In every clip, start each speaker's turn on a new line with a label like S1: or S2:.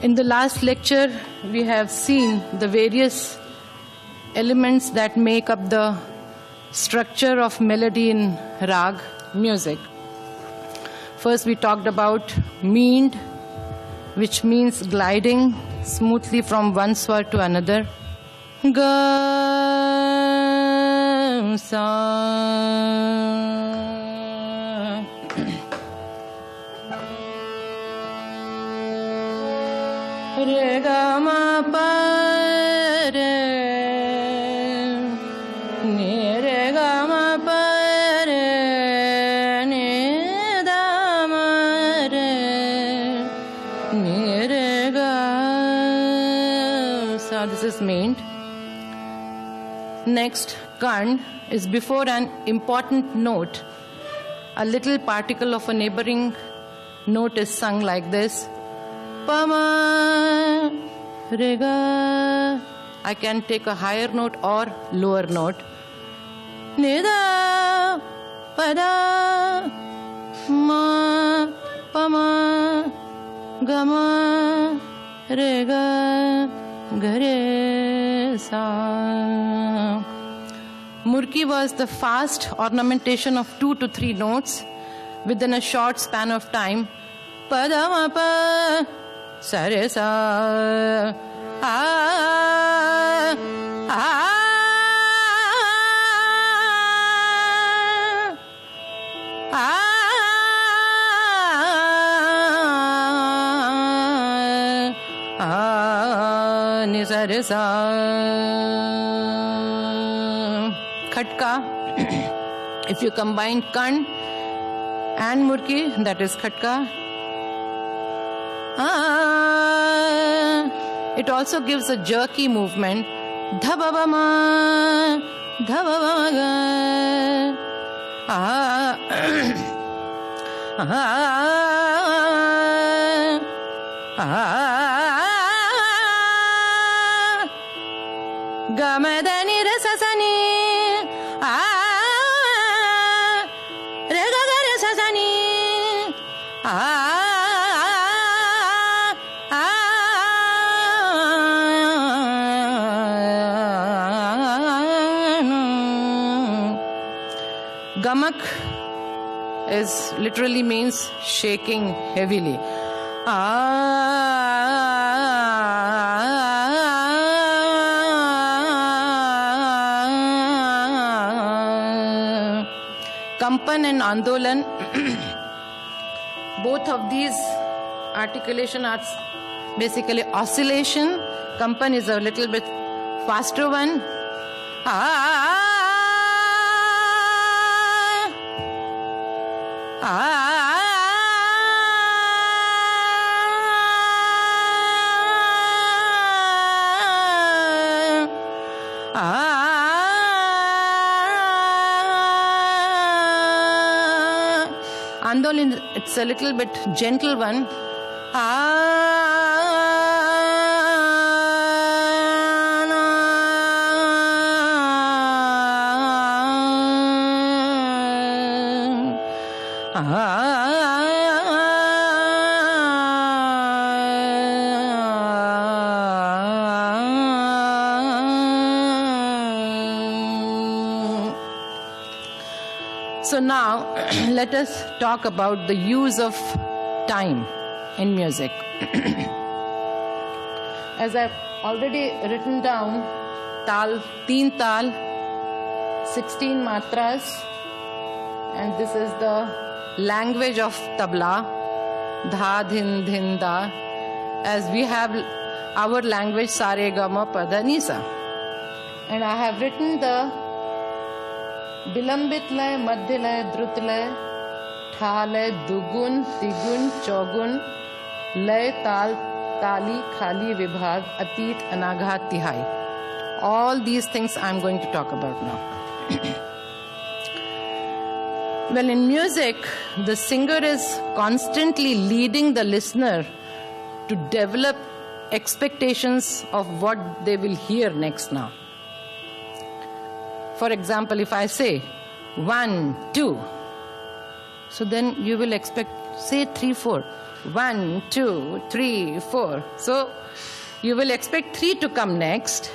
S1: In the last lecture, we have seen the various elements that make up the structure of melody in rag music. First, we talked about meend, which means gliding smoothly from one swar to another. Ga, sa, re, ga, ma, pa, re, ni, re, ga, ma, pa, re, ni, da, ma, re, ni, re, ga, sa. This is meend. Next, kand is before an important note. A little particle of a neighboring note is sung like this. Pama, rega. I can take a higher note or lower note. Nida, pada, ma, pama, gama, rega, gare, sa. Murki was the fast ornamentation of 2 to 3 notes within a short span of time. Pada, ma, pa, sa, re, sa, ah, ah, ah, ni, sa, re, sa. Khatka, if you combine kand and murki, that is khatka. It also gives a jerky movement. Dhababama, dhababama, gamadani rasasani, rega rasasani, Gamak is literally means shaking heavily. Kampan and Andolan, both of these articulation are basically oscillation. Kampan is a little bit faster one. Andolin, it's a little bit gentle one. So now, let us talk about the use of time in music. As I've already written down, tal, 3 tal, 16 matras, and this is the language of tabla, dha, dhin, dhin, da, as we have our language sa, re, ga, ma, pa, da, ni, sa. And I have written the विलंबित लय, मध्य लय, द्रुत लय, ठा लय, दुगुन, तिगुन, चौगुन, लय, ताल, ताली, खाली, विभाग, अतीत, अनाघात, तिहाई. All these things I'm going to talk about now. Well, in music, the singer is constantly leading the listener to develop expectations of what they will hear next now. For example, if I say 1, 2, so then you will expect, say 3, 4. 1, 2, 3, 4. So you will expect 3 to come next.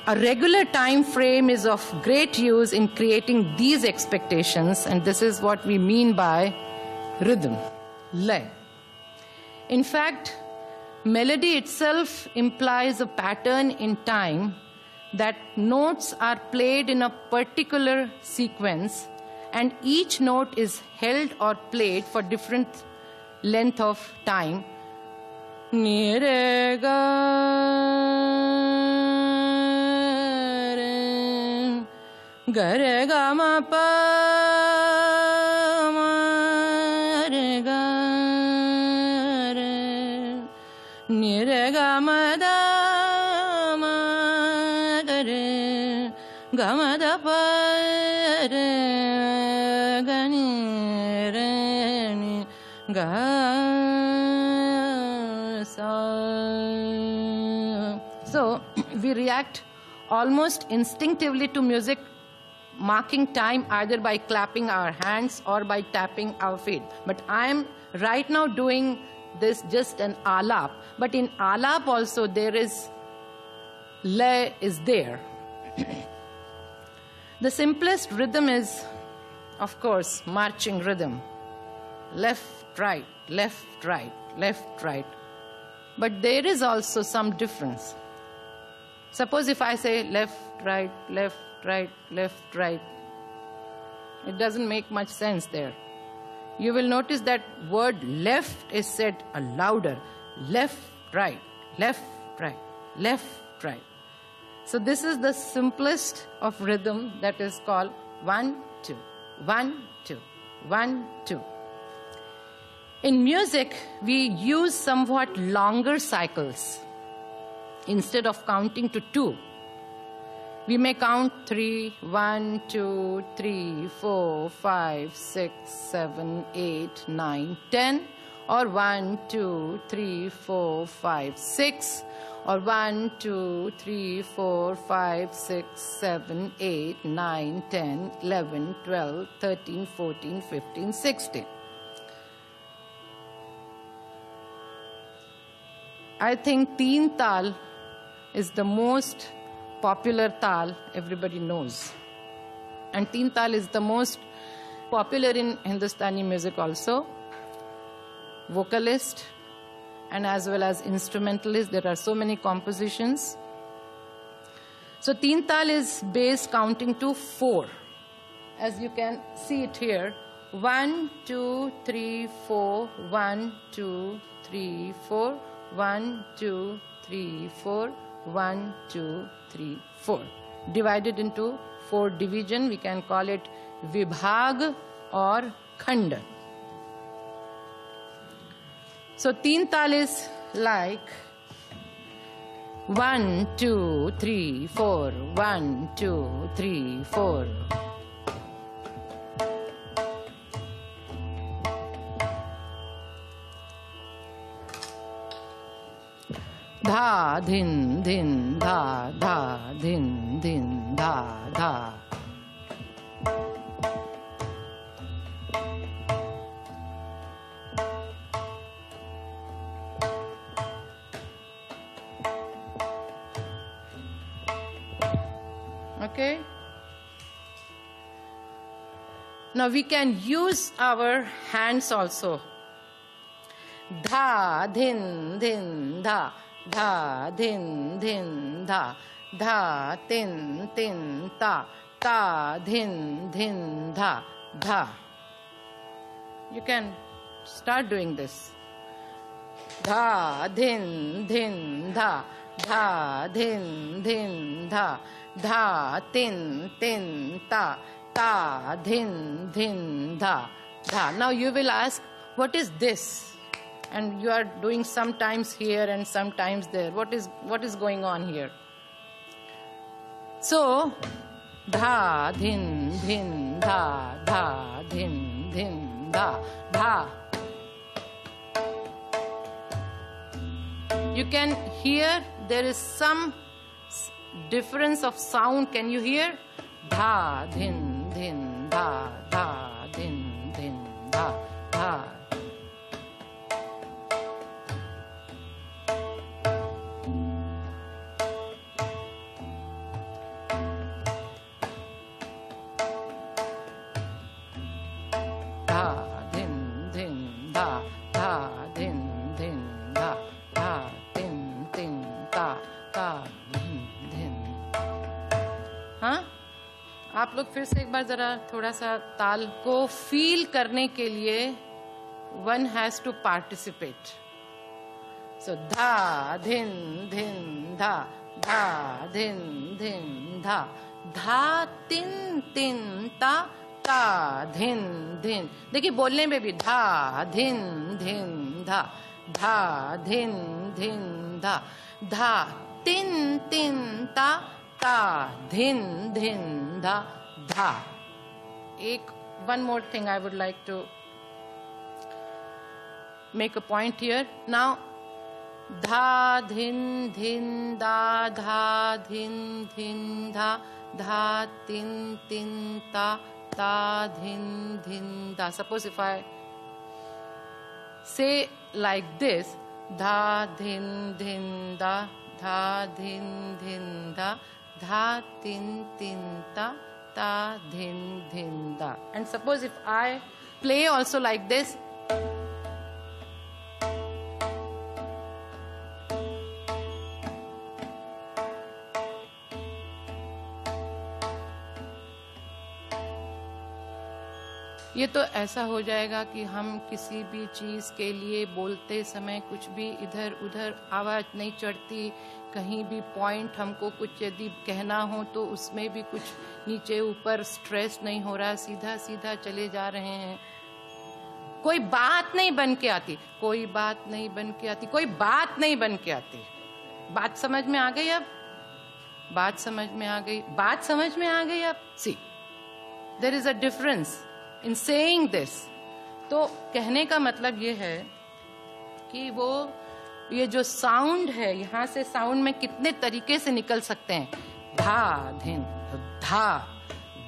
S1: A regular time frame is of great use in creating these expectations, and this is what we mean by rhythm, lay. In fact, melody itself implies a pattern in time that notes are played in a particular sequence, and each note is held or played for different length of time. Ni re ga re ga re ga ma pa ma re ga re ni re ga ma da ma ga re ga ma da pa re ga ni re ni ga. So we react almost instinctively to music, marking time either by clapping our hands or by tapping our feet. But I am right now doing this just an alap. But in alap also there is lay is there. The simplest rhythm is, of course, marching rhythm. Left, right, left, right, left, right. But there is also some difference. Suppose if I say left, right, left, right, left, right, it doesn't make much sense there. You will notice that word left is said louder. Left, right, left, right, left, right. So this is the simplest of rhythm, that is called 1, 2, 1, 2, 1, 2. In music, we use somewhat longer cycles. Instead of counting to 2, we may count 3, 1, 2, 3, 4, 5, 6, 7, 8, 9, 10, or 1, 2, 3, 4, 5, 6, or 1, 2, 3, 4, 5, 6, 7, 8, 9, 10, 11, 12, 13, 14, 15, 16. I think Teen Tal is the most popular tal everybody knows. And Teen Tal is the most popular in Hindustani music also. Vocalist and as well as instrumentalist. There are so many compositions. So Teen Tal is bass counting to 4. As you can see it here. 1, 2, 3, 4, 1, 2, 3, 4, 1, 2, 3, 4, 1, 2, 3, 4. Divided into 4 division, we can call it Vibhag or Khand. So Teen Tal is like 1, 2, 3, 4, 1, 2, 3, 4. Dha, dhin, dhin, dha, dha, dhin, dhin, dha, dha. Okay? Now we can use our hands also. Dha, dhin, dhin, dha. Dha, dhin, dhin, dha. Dha, tin, tin, ta. Ta, dhin, dhin, dha. Dha. You can start doing this. Dha, dhin, dhin, dha. Dha, dhin, dhin, dha. Dha, tin, tin, ta. Ta, dhin, dhin, dha. Dha. Now you will ask, what is this? And you are doing sometimes here and sometimes there. What is going on here? So, dha, dhin, dhin, dha, dha, dhin, dhin, dha, dha. You can hear there is some difference of sound. Can you hear? Dha, dhin, dhin, dha, dha, dhin, dhin, dha, dha. आप लोग फिर से एक बार जरा थोड़ा सा ताल को फील करने के लिए one has to participate. So dha dhin dhin dha dha dhin dhin dha dha tin tin ta ta dhin dhin. देखिए बोलने में भी धा धिन धिन धा धा धिन धिन धा धा तिन तिन ता ता धिन धिन धा धा. एक one more thing I would like to make a point here. Now dha dhin dhin da dha dhin dhin dha dha tin tin ta ta dhin dhin da. Suppose if I say like this, dha dhin dhin da dha dhin dhin da dha tin tin ta ta dhin dhin da. And suppose if I play also like this, ये तो ऐसा हो जाएगा कि हम किसी भी चीज के लिए बोलते समय कुछ भी इधर उधर आवाज नहीं चढ़ती, कहीं भी पॉइंट हमको कुछ यदि कहना हो तो उसमें भी कुछ नीचे ऊपर स्ट्रेस नहीं हो रहा, सीधा सीधा चले जा रहे हैं. कोई बात नहीं बन के आती, कोई बात नहीं बन के आती, कोई बात नहीं बन के आती. बात समझ में आ गई? अब बात समझ में आ गई, बात समझ में आ गई. अब see there is a difference in saying this. तो कहने का मतलब ये है कि वो ये जो साउंड है, यहाँ से साउंड में कितने तरीके से निकल सकते हैं. धा धिन धा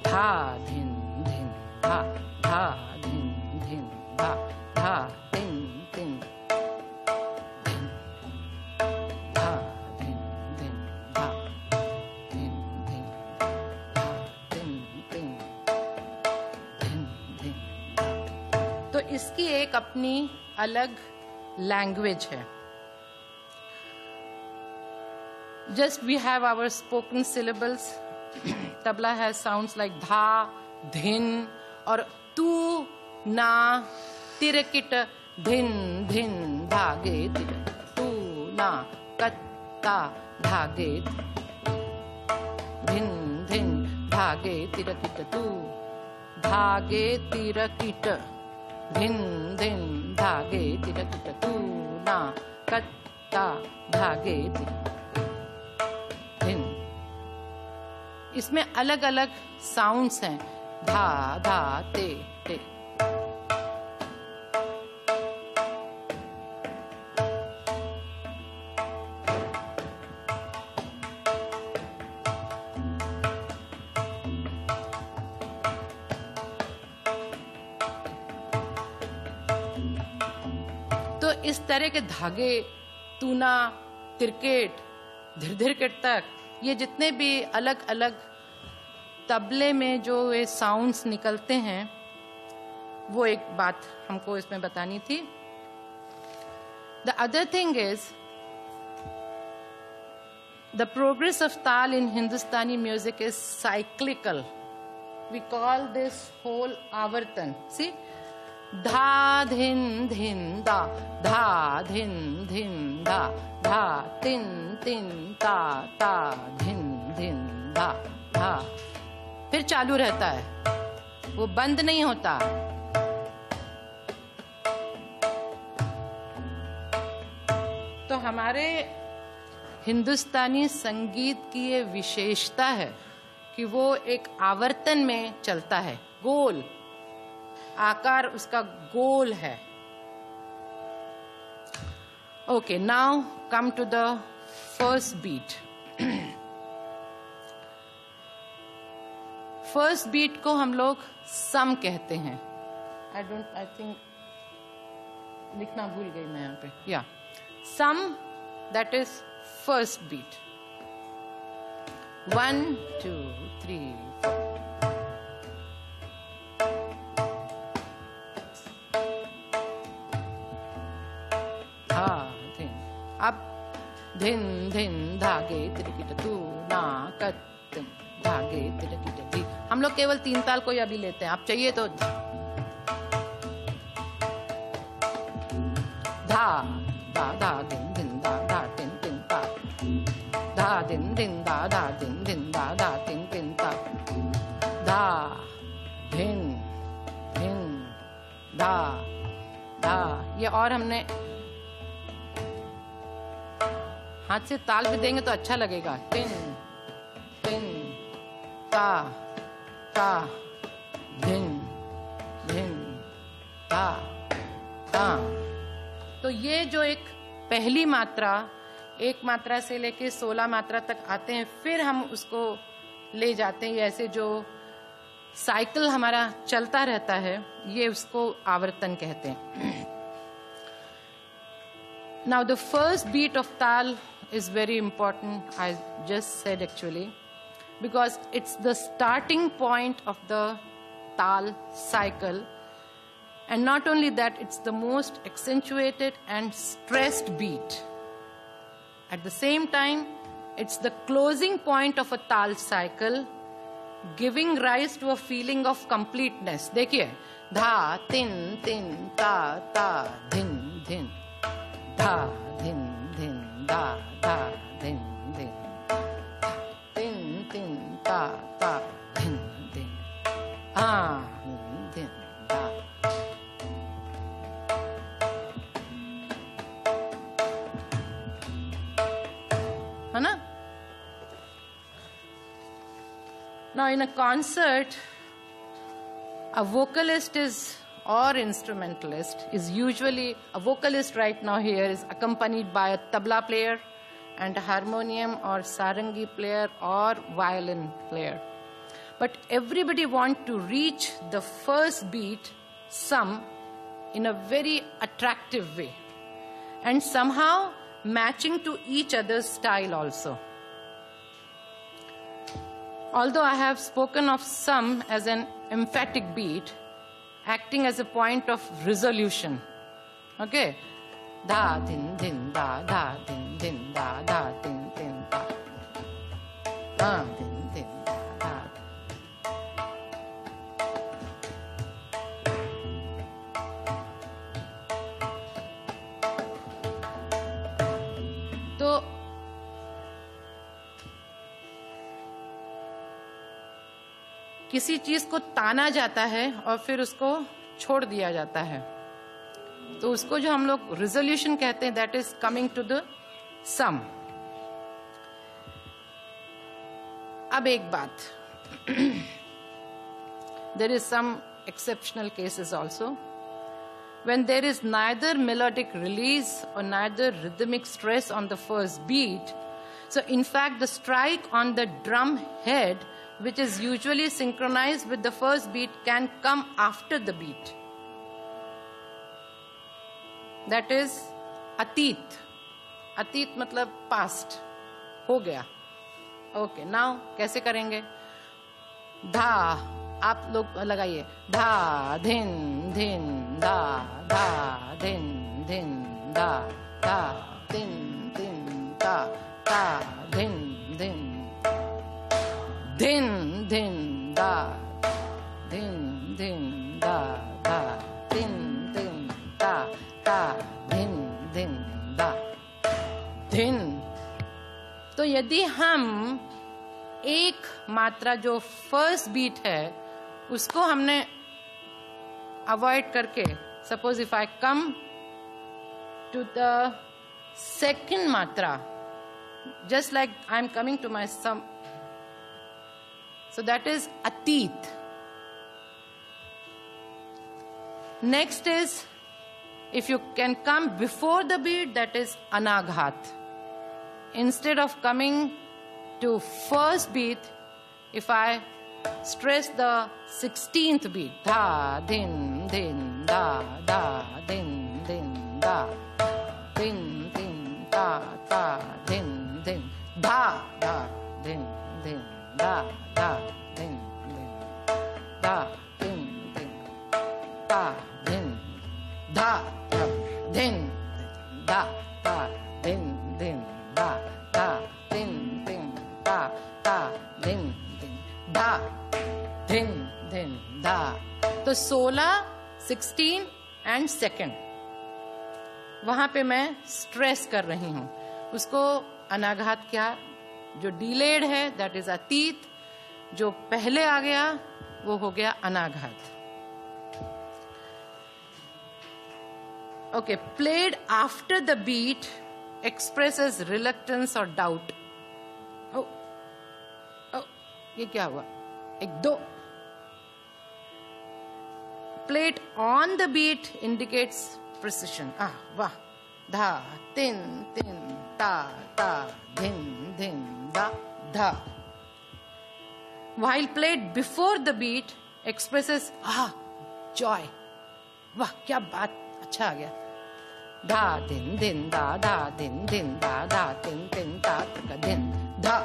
S1: धा धिन धिन धा धा धिन धिन धा धा तिन तिन धिन धा धिन धिन धा धिन धिन धा तिन तिन. तो इसकी एक अपनी अलग लैंग्वेज है. Just we have our spoken syllables. Tabla has sounds like धा धिन और तू ना तिरकिट धिन धिन धागे तिर तू ना कत्ता धागे धिन धिन धागे तिरकिट तू धागे तिरकिट धिन धिन धागे तिरकिट तू ना कत्ता धागे धिन. इसमें अलग अलग साउंड्स हैं. धा धा ते ते. इस तरह के धागे, तूना, तिरकेट, धिरधिरकेट तक, ये जितने भी अलग अलग तबले में जो ये साउंड्स निकलते हैं, वो एक बात हमको इसमें बतानी थी. The other thing is the progress of taal in Hindustani music is cyclical. We call this whole avartan. See धा धिन धिन दा धा धिन धिन दा धा तिन तिन ता ता धिन धिन दा धा. फिर चालू रहता है, वो बंद नहीं होता. तो हमारे हिंदुस्तानी संगीत की ये विशेषता है कि वो एक आवर्तन में चलता है. गोल आकार उसका गोल है. Okay, now come to the first beat. First beat को हम लोग सम कहते हैं. आई थिंक लिखना भूल गई मैं यहाँ पे. या सम, दैट इज फर्स्ट बीट. 1 2 3 4. अब धिन धिन धागे तिरकिट तू ना कत्तिन धागे तिरकिट धी. हम लोग केवल 3 ताल को अभी लेते हैं, आप चाहिए तो धा धा धा दिन दिन धा धा दिन दिन धा धा दिन दिन धा धा दिन दिन धा धा दिन दिन धा धा धिन धिन धा धा। ये और हमने हाथ से ताल भी देंगे तो अच्छा लगेगा। टिन टिन ता ता धिन धिन ता ता। तो ये जो एक पहली मात्रा, एक मात्रा से लेके 16 मात्रा तक आते हैं, फिर हम उसको ले जाते हैं। ऐसे जो साइकिल हमारा चलता रहता है, ये उसको आवर्तन कहते हैं। Now the first beat of tal is very important, I just said actually, because it's the starting point of the tal cycle. And not only that, it's the most accentuated and stressed beat. At the same time, it's the closing point of a tal cycle, giving rise to a feeling of completeness. देखिए, धा तिन तिन ता ता धिन धिन धा धिन धिन धा धा धिन धिन तिन तिन ता ता धिन धिन धिन धा। है ना? Now in a concert, a vocalist or instrumentalist is usually, a vocalist right now here is accompanied by a tabla player and a harmonium or sarangi player or violin player. But everybody wants to reach the first beat, some, in a very attractive way, and somehow matching to each other's style also. Although I have spoken of some as an emphatic beat, acting as a point of resolution. Okay? Da din din da da din din da da din din da da din din da da. तो किसी चीज को ताना जाता है और फिर उसको छोड़ दिया जाता है, तो उसको जो हम लोग रिजोल्यूशन कहते हैं, that is coming to the sam. अब एक बात, there is some exceptional cases also when there is neither melodic release or neither rhythmic stress on the first beat. So in fact the strike on the drum head, which is usually synchronized with the first beat, can come after the beat. That is atit. Atit मतलब past, हो गया. Okay, now कैसे करेंगे? धा, आप लोग लगाइए, धा धिन धिन धा धा धिन धिन धा धा धिन धिन धा धा धिन धिन धिन धिन धा धिन धिन धा धा धिन धिन धा धा धिन धिन धा धिन। तो यदि हम एक मात्रा जो फर्स्ट बीट है उसको हमने अवॉइड करके, suppose if I come to the second matra, just like I am coming to my sam, so that is atit. Next is if you can come before the beat, that is anaghat. Instead of coming to first beat, if I stress the 16th beat, dha din din da da din din da din din da da din din da da din din da da din din da din din da din da din da da din din da da din din da da din din da तो 16, 16 and second, वहां पे मैं stress कर रही हूं. उसको अनाघात क्या, जो डिलेड है दैट इज अतीत, जो पहले आ गया वो हो गया अनाघात. Okay, played after the beat expresses reluctance और डाउट. ये क्या हुआ, एक दो. Played on the beat indicates precision. वाह, धा तिन तिन ता ता धिन धिन दा धा. While played before the beat expresses joy. वाह क्या बात, अच्छा आ गया. धा दिन दिन दा धा दिन दिन दा धा तिन तिन ता तक दिन धा.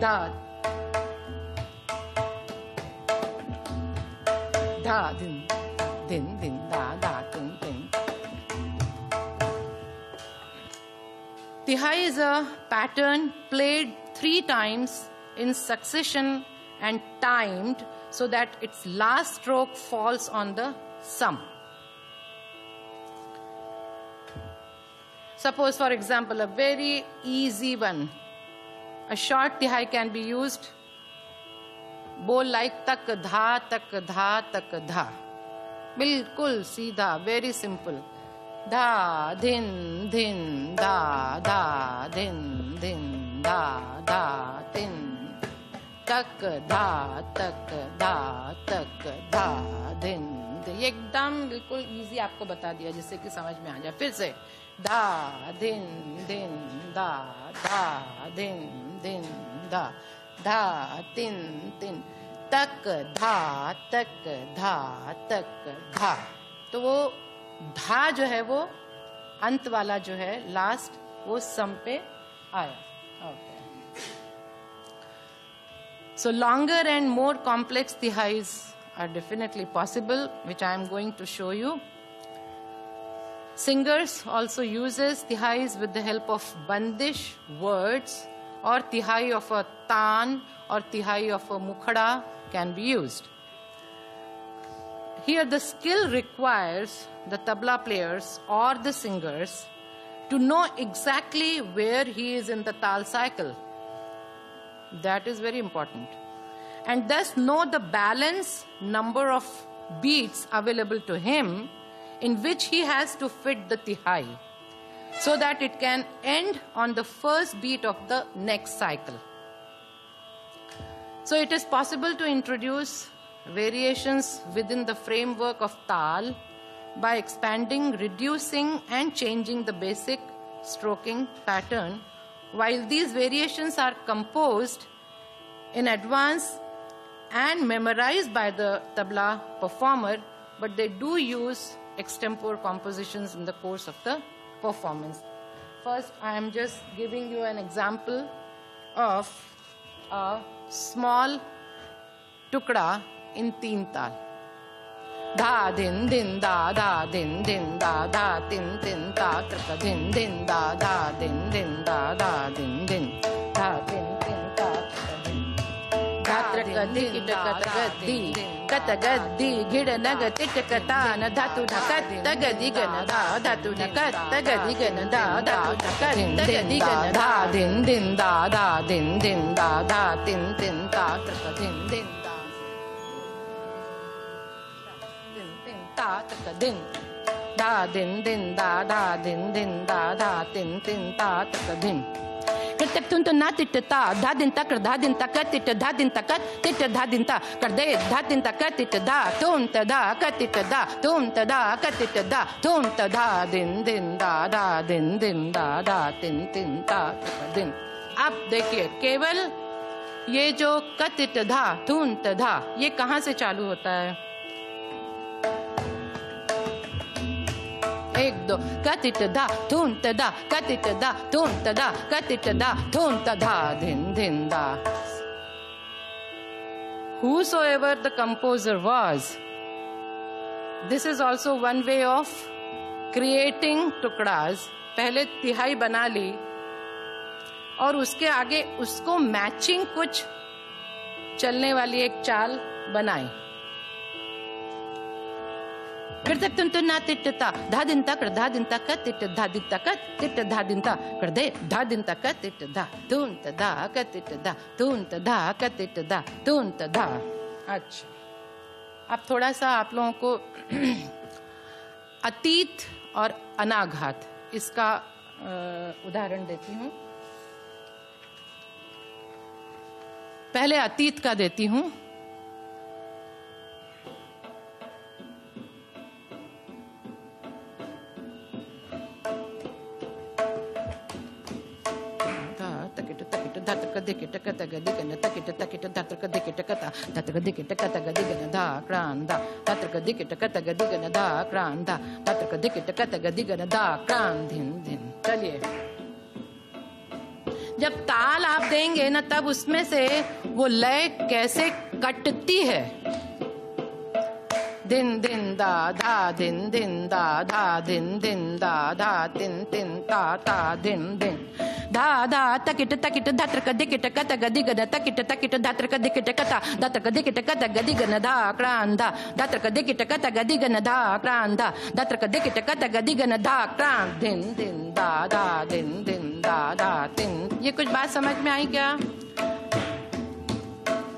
S1: धा धा दिन दिन दिन दा धा तिन तिन. Tihai is a pattern played 3 times in succession and timed so that its last stroke falls on the sum. Suppose, for example, a very easy one. A short tihai can be used. Bol like tak dha tak dha tak dha. Bilkul seedha, very simple. धा धिन धिन धा धा धिन धिन धा धा तिन तक धा तक धा तक धा धिन. एकदम बिल्कुल इजी आपको बता दिया जिससे कि समझ में आ जाए. फिर से धा धिन धिन धा धा धिन धिन धा धा तिन तिन तक धा तक धा तक धा. तो वो धा जो है वो अंत वाला जो है लास्ट, वो सम पे आया. Okay, so longer and more complex tihais are definitely possible, which I am going to show you. Singers also uses tihais with the help of bandish words, or tihai of a taan or tihai of a mukhada can be used. Here the skill requires the tabla players or the singers to know exactly where he is in the tal cycle. That is very important. And thus know the balance number of beats available to him in which he has to fit the tihai, so that it can end on the first beat of the next cycle. So it is possible to introduce variations within the framework of tal by expanding, reducing and changing the basic stroking pattern. While these variations are composed in advance and memorized by the tabla performer, but they do use extempore compositions in the course of the performance. First, I am just giving you an example of a small tukda in 3 tal. Da din din da da din din da da tin tin ta traka din din da da din din da da din din da din tin ta traka din. Dhatra kit katagadi katagadi ghidanaga titakatana dhatu nakatagadi ganada dhatu nakatagadi ganada dhatu nakatagadi ganada din din da da din din da da tin tin ta traka din din da din tin ta traka din da din din da da din din da da tin tin ta traka din. Kitak tun na titata da din takar da din takat tit da din takat tit da din ta kar de da din takat tit da tun ta da kat tit da tun ta da kat tit da tun ta da din din da da din din da da tin tin ta din. अब देखिए केवल ये जो कतित धा तून तधा ये कहाँ से चालू होता है? 1 2 कतित धा तून तधा कतित धा तून तधा कतित धा तून तधा दिन दिन दा. Whosoever the composer was, this is also one way of creating tukdas. पहले तिहाई बना ली और उसके आगे उसको मैचिंग कुछ चलने वाली एक चाल बनाई। फिर तक तुम ना तिट ता धा दिन तक धा दिन तक तिट धा दिन तक तिट धा दिन तक कर दे धा दिन तक तिट धा तुन धा क तिट धा तुन धा क तिट धा तुन धा। अच्छा, अब थोड़ा सा आप लोगों को अतीत और अनाघात इसका उदाहरण देती हूँ। पहले अतीत का देती हूँ। चलिए, जब ताल आप देंगे ना तब उसमें से वो लय कैसे कटती है। दिन दिन दा धा दिन दिन दा धा दिन दिन दा धा तिन तिन ता ता दिन दिन धा धा तकिट तकिट धत्रक दिकिट कत गदिगन तकिट तकिट धत्रक दिकिट कता धत्रक दिकिट कत गदिगन धा क्रांधा धत्रक दिकिट कत गदिगन धा क्रांधा धत्रक दिकिट कत गदिगन धा क्रांध दिन दिन दा धा दिन दिन दा धा तिन। ये कुछ बात समझ में आई क्या?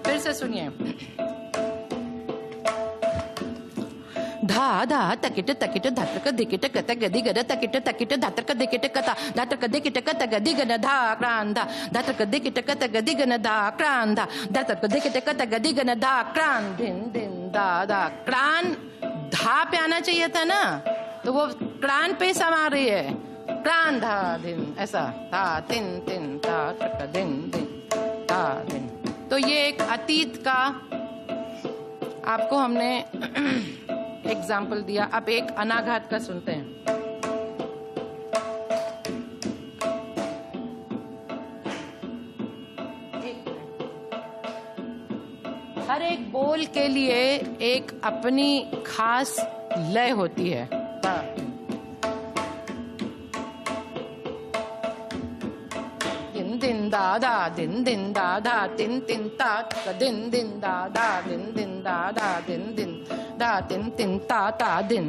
S1: फिर से सुनिए। धा धा तकिट तकिट धत्रक दिकिट कत गदिगन तकिट तकिट धत्रक दिकिट कता धत्रक दिकिट कत गदिगन धा क्रांधा धत्रक दिकिट कत गदिगन धा क्रांधा धत्रक दिकिट कत गदिगन धा क्रांध दिन दिन दा धा। क्रान धा पे आना चाहिए था ना, तो वो क्रान पे समा रही है। क्रान धा दिन, ऐसा धा तिन तिन धा तक दिन दिन धा दिन। तो ये एक अतीत का आपको हमने एग्जाम्पल दिया। अब एक अनाघात का सुनते हैं। हर एक बोल के लिए एक अपनी खास लय होती है। दिन दिन दा दा दिन दिन दा दा तिन तिन ता दिन दिन दा दा दिन दिन दा दा दिन दिन दा तिन तिन ता ता दिन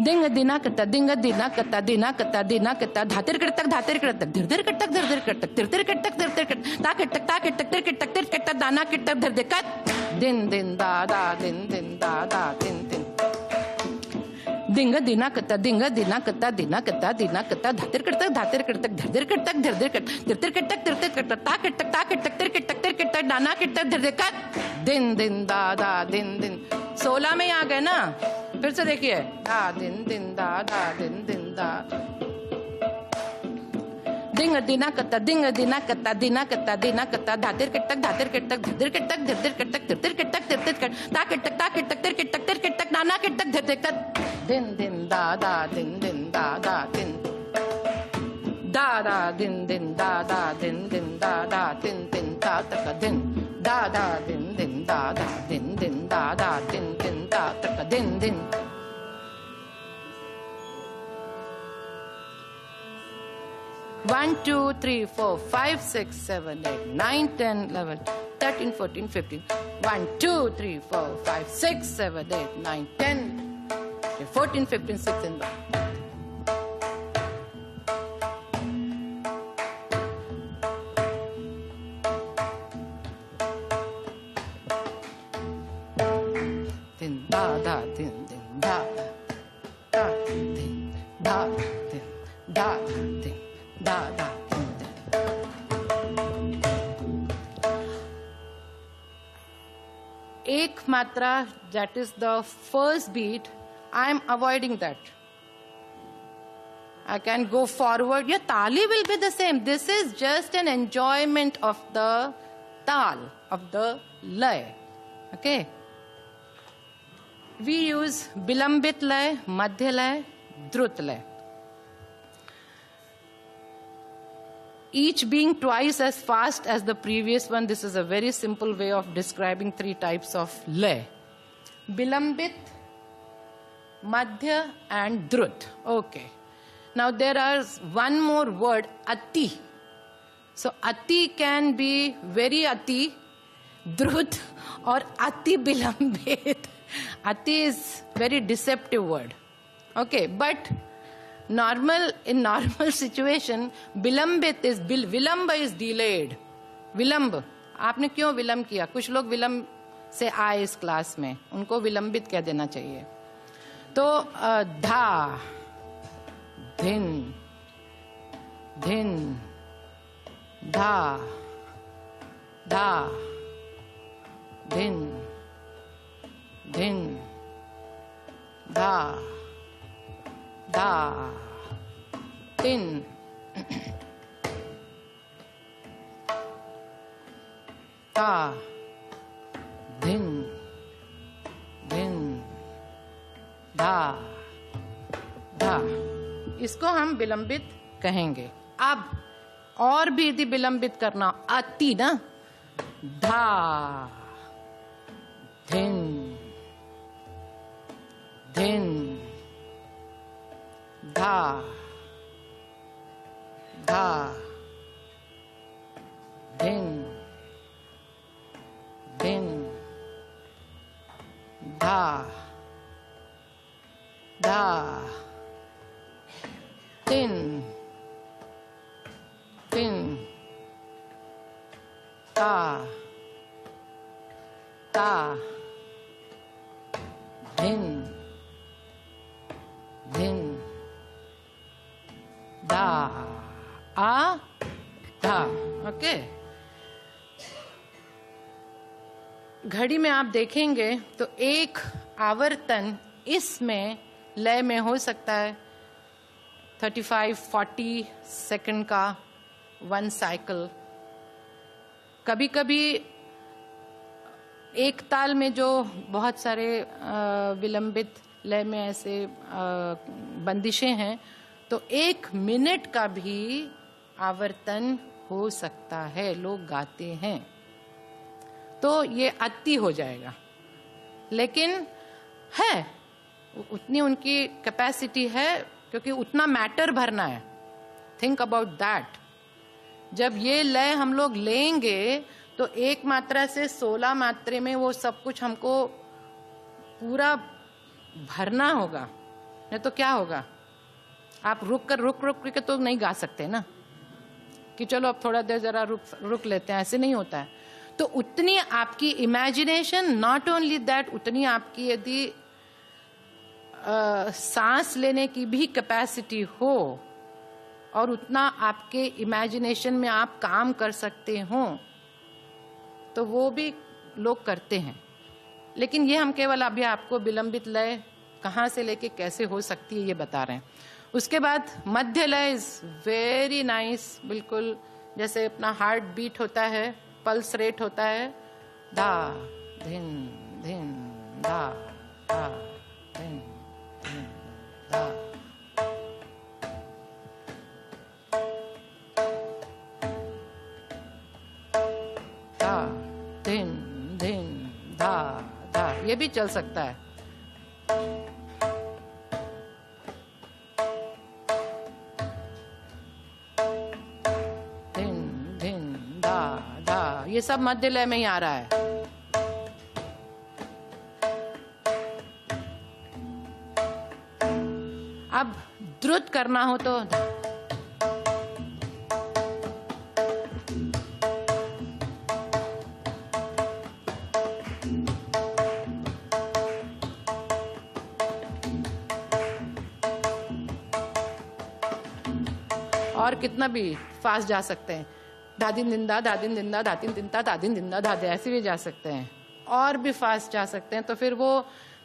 S1: दिंग दिना कता दिंग दिना कता दिना कता दिना कता धातिर कटक धातिर कटक धर धर कटक धर धर कटक तिर तिर कटक धर तिर कट ता कटक तिर कटक तिर कटक दाना कटक धर धर कट दिन दिन दा दा दिन दिन दा दा तिन तिन दिंग दिना कता दिंग दिना कता दिना कता दिना कता धातिर कटक धर धर कटक धर धर कट तिर तिर कटक ता कटक तिर कटक दाना कटक धर धर कट दिन दिन दा दा दिन दिन। 16 में आ गए ना, फिर से देखिए। दा दिन दिन दा दा दिन दिन दा दिंग दिना कता दिंग दिना कता दिना कता दिना कता धातिर कटक धर धर कटक तिर तिर कटक ता कटक तिर कटक दाना कटक धर धर कट दिन दिन दा दा दिन दिन दा दा दिन दा दा दिन दिन दा दा दिन दिन दा दा तिन तिन ता तक दिन दा दा दिन दिन दा दा दिन दिन दा दा तिन तिन ता तक दिन दिन। One, 2, 3, 4, 5, 6, 7, 8, 9, 10, 11, 13, 14, 15. 1, 2, 3, 4, 5, 6, 7, 8, 9, 10, 14, 15, 16. Din da da din din da da din da din da din da da din. Ek matra, that is the first beat, I am avoiding that. I can go forward. Your tali will be the same. This is just an enjoyment of the tal, of the lay. Okay? We use bilambit lay, madhya lay, drut lay. Each being twice as fast as the previous one. This is a very simple way of describing three types of lay. Bilambit, madhya and drut. Okay. Now there is one more word, ati. So ati can be very ati द्रुत और अति विलंबित. अति is very deceptive word. Okay, but in normal situation, विलंबित is, विलंब is delayed. विलंब, आपने क्यों विलंब किया? कुछ लोग विलंब से आए इस क्लास में, उनको विलंबित कह देना चाहिए. तो धा, धिन, धिन, धा, धा, धिन, धिन, धा, धा, तिन, ता, धिन, धिन, धा, धा. इसको हम विलंबित कहेंगे. अब और भी यदि विलंबित करना, अति ना, धा, धिन, धिन, धा, धा, धिन, धिन, धा, धा, तिन, तिन, ता, ता, धिन, धिन, धा, आ, धा. ओके, घड़ी में आप देखेंगे तो एक आवर्तन इसमें लय में हो सकता है 35-40 सेकंड का वन साइकिल. कभी कभी एक ताल में जो बहुत सारे विलंबित लय में ऐसे बंदिशें हैं, तो 1 मिनट का भी आवर्तन हो सकता है, लोग गाते हैं. तो ये अति हो जाएगा. लेकिन है, उतनी उनकी कैपेसिटी है, क्योंकि उतना मैटर भरना है. Think about that. जब ये लय हम लोग लेंगे तो एक मात्रा से 16 मात्रे में वो सब कुछ हमको पूरा भरना होगा. नहीं तो क्या होगा, आप रुक के तो नहीं गा सकते ना, कि चलो अब थोड़ा देर जरा रुक लेते हैं. ऐसे नहीं होता है. तो उतनी आपकी इमेजिनेशन, नॉट ओनली दैट, उतनी आपकी यदि सांस लेने की भी कैपेसिटी हो और उतना आपके इमेजिनेशन में आप काम कर सकते हो, तो वो भी लोग करते हैं. लेकिन ये हम केवल अभी आपको विलंबित लय कहाँ से लेके कैसे हो सकती है ये बता रहे हैं. उसके बाद मध्य लय इज वेरी नाइस. बिल्कुल जैसे अपना हार्ट बीट होता है, पल्स रेट होता है. धा, धिन, धिन, धा, धा, धिन, धिन, धा. धा, धिन, धिन, धा, धा. ये भी चल सकता है. ये सब मध्य लय में ही आ रहा है. अब द्रुत करना हो तो और कितना भी फास्ट जा सकते हैं. दादिन दिंदा, दादिन दिंदा, दादिन दिंदा, दादिन दिंदा, दादे, ऐसे भी जा सकते हैं. और भी फास्ट जा सकते हैं. तो फिर वो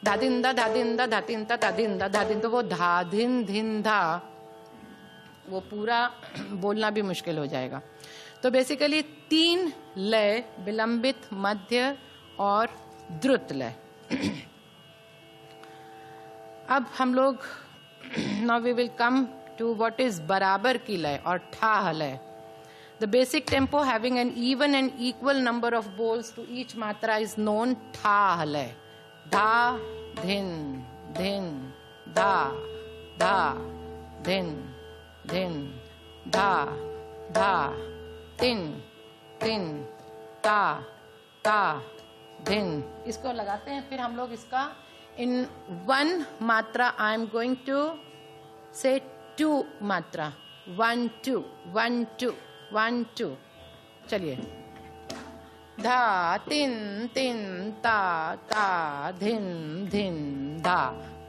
S1: दादिंदा, दादिंदा, दादिंदा, दादिंदा, दादिन, तो वो धादिन धिन धा, वो पूरा बोलना भी मुश्किल हो जाएगा. तो बेसिकली 3 लय, विलंबित, मध्य और द्रुत लय. अब हम लोग now we will come to what is बराबर की लय और ठा लय. The basic tempo having an even and equal number of bowls to each matra is known tha lay. Dha, dhin, dhin, dha, dha, dhin, dhin, dha, dha, tin, tin, ta, ता धिन, इसको लगाते हैं। फिर हम लोग इसका इन 1 matra I am going to से 2 मात्रा, 1 2 1 2 1 2। चलिए, धा तिन तिन ता ता धिन धिन धा,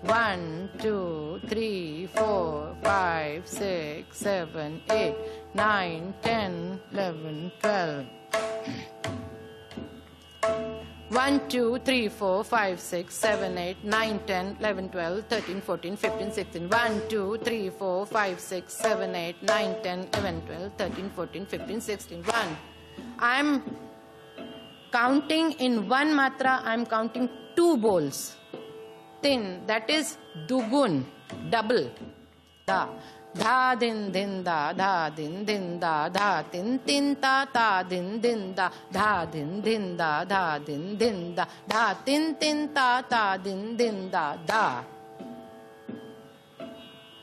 S1: 1 2 3 4 5 6 7 8 9 10 11 12। 1 2 3 4 5 6 7 8 9 10 11 12 13 14 15 16। 1 2 3 4 5 6 7 8 9 10 11 12 13 14 15 16। 1 I am counting in 1 matra, I am counting 2 bowls. Tin, that is dugun, double. Da, dha din din da, dha din din da, dha tin tin ta ta din din da, dha din din da, dha din din da, dha tin tin ta ta din din da, da.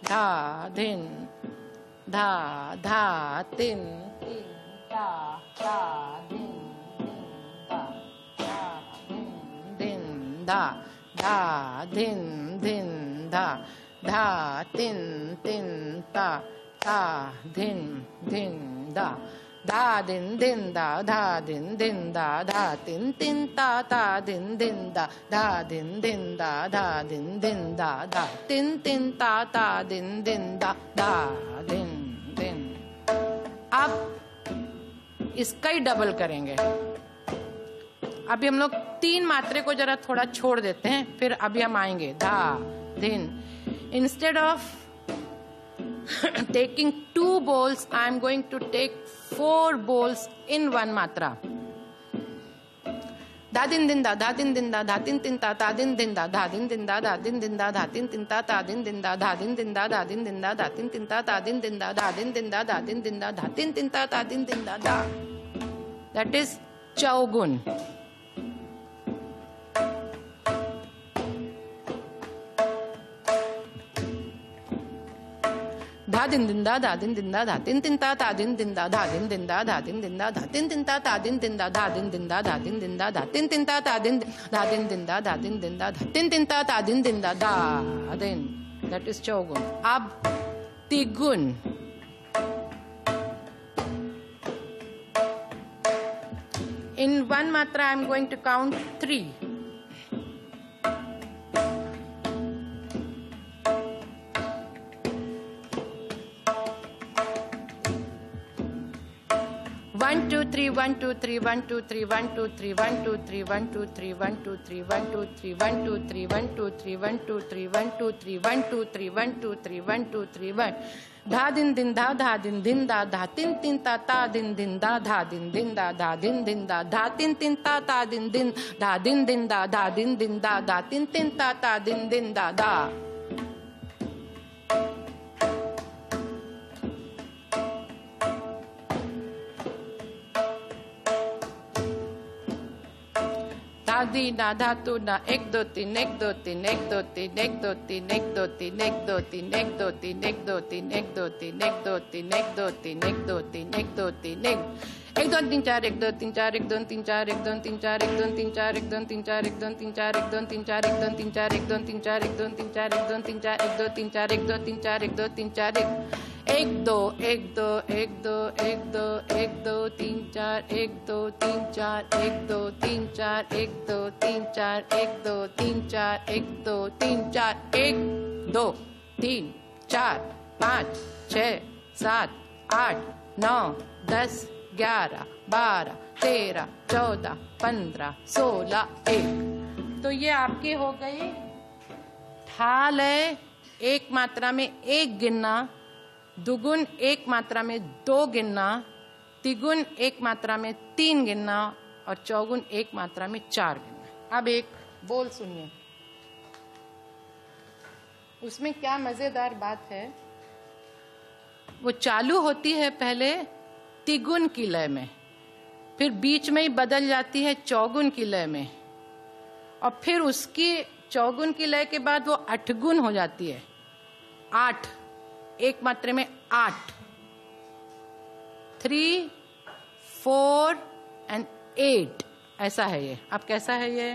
S1: Dha din, dha dha tin tin ta ta din din da, da din din da, dha tin tin ta ta din din da, dha din din da, dha din din da, dha tin tin ta ta din din da, dha din din da, dha din din da, dha tin tin ta ta din din da, da din din। अब इसका ही double करेंगे। अभी हम लोग 3 मात्रे को जरा थोड़ा छोड़ देते हैं, फिर अभी हम आएंगे धा दिन। Instead of taking 2 bowls, I am going to take 4 bowls in 1 मात्रा। धा दिन दिन दा, धा दिन दिन दा, धा तिन तिन ता ता दिन दिन दा, धा दिन दिन दा, धा दिन दिन दा, धा तिन तिन ता ता दिन दिन दा, धा दिन दिन दा, धा दिन दिन दा, धा तिन तिन ता ता दिन दिन दा, धा दिन दिन दा, धा दिन दिन दा, धा तिन तिन ता ता दिन दिन दा, धा। That is chaugun. धा दिन दिन दा, धा दिन दिन दा, धा तिन तिन ता ता दिन दिन दा, धा दिन दिन दा, धा दिन दिन दा, धा तिन तिन ता ता दिन दिन दा, धा दिन दिन दा, धा दिन दिन दा, धा तिन तिन ता ता दिन, धा दिन दिन दा, धा दिन दिन दा, धा तिन तिन ता ता दिन दिन दा, धा दिन। That is chaugun. अब तिगुन। In 1 matra I am going to count 3। 1 2 3 1 2 3 1 2 3 1 2 3 1 2 3 1 2 3 1 2 3 1 2 3 1 2 3 1 2 3 1 2 3 1 2 3 1 2 3 1 2 3 1 2 3 1। धा दिन दिन धा, धा दिन दिन दा, धा तिन तिन ता ता दिन दिन दा, धा दिन दिन दा, धा दिन दिन दा, धा तिन तिन ता ता दिन दिन, धा दिन दिन दा, धा दिन दिन दा, धा तिन तिन ता ता दिन दिन दा, दा। दी ना धातु ना 1 2 3 1 2 3 1 2 3 1 2 3 1 2 3 1 2 3 1 2 3 1 2 3 1 2 3 1 2 3 1 2 3 1 2 3 1 2 3 1 2 3 4 1 2 3 4 1 2 3 4 1 2 3 4 1 2 3 4 1 2 3 4 1 2 3 4 1 2 3 4 1 2 3 4 1 2 3 4 1 2 3 4 1 2 3 4 1 2 3 4 1 2 3 4 1 2 3 4 1 2 1 2 1 2 1 2 1 2 3 4 1 2 3 4 1 2 3 4 1 2 3 4 1 2 3 4 1 2 3 4 1 2 3 4 5 6 7 8 9 10 11 12 13 14 15 16 1। तो ये आपकी हो गई थाल है। 1 मात्रा में 1 गिनना, दुगुन 1 मात्रा में 2 गिनना, तिगुन 1 मात्रा में 3 गिनना और चौगुन 1 मात्रा में 4 गिनना। अब एक बोल सुनिए, उसमें क्या मजेदार बात है। वो चालू होती है पहले तिगुन की लय में, फिर बीच में ही बदल जाती है चौगुन की लय में, और फिर उसकी चौगुन की लय के बाद वो 8 गुन हो जाती है। 8 1 मात्रे में 8, 3 4 and 8। ऐसा है ये। अब कैसा है ये?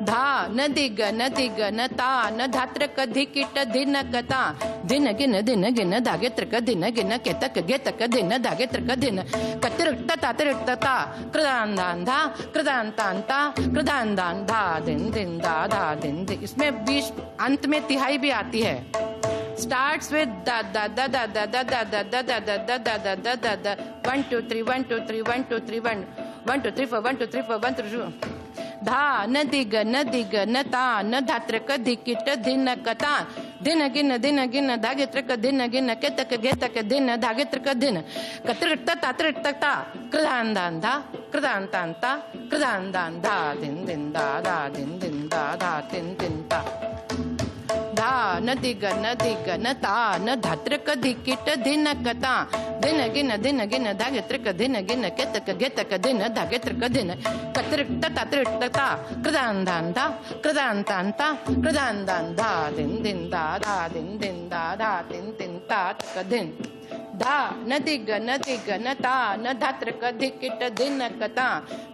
S1: धा न दिग न दिग न ता न धात्र कधि किट धिन कता दिन गिन धागे त्रिक दिन गिन केतक गेतक दिन धागे त्रिक दिन कतिरिक्त तातिरिक्त ता कृदांधा कृदांतांता कृदांधान धा दिन दिन धा धा दिन दिन। इसमें बीच अंत में तिहाई भी आती है। Starts with da da da da da da da da da da da da da da da da da 1 2 3 1 2 3 1 2 3 1 1 2 3 4 1 2 3 4 1 2 3 धा न दिग न ता न धात्र कधि किट धिन कता दिन गिन धागे त्रिक दिन गिन केतक गेतक दिन धागे त्रिक दिन कतिरिक्त तातिरिक्त ता कृदांधा कृदांतांता कृदांधान धा दिन दिन दा धा दिन दिन दा धा दिन दिन ता धा न दिग न ता न धात्र कधि किट धिन कता दिन गिन धागे त्रिक दिन गिन केतक गेतक दिन धागे त्रिक दिन कतिरिक्त तातिरिक्त ता कृदांधांधा कृदांतांता कृदांधान धा दिन दिन दा धा दिन दिन दा धा दिन दिन ता त्रिक दिन धा न दिग न ता न धात्र कधि किट धिन कता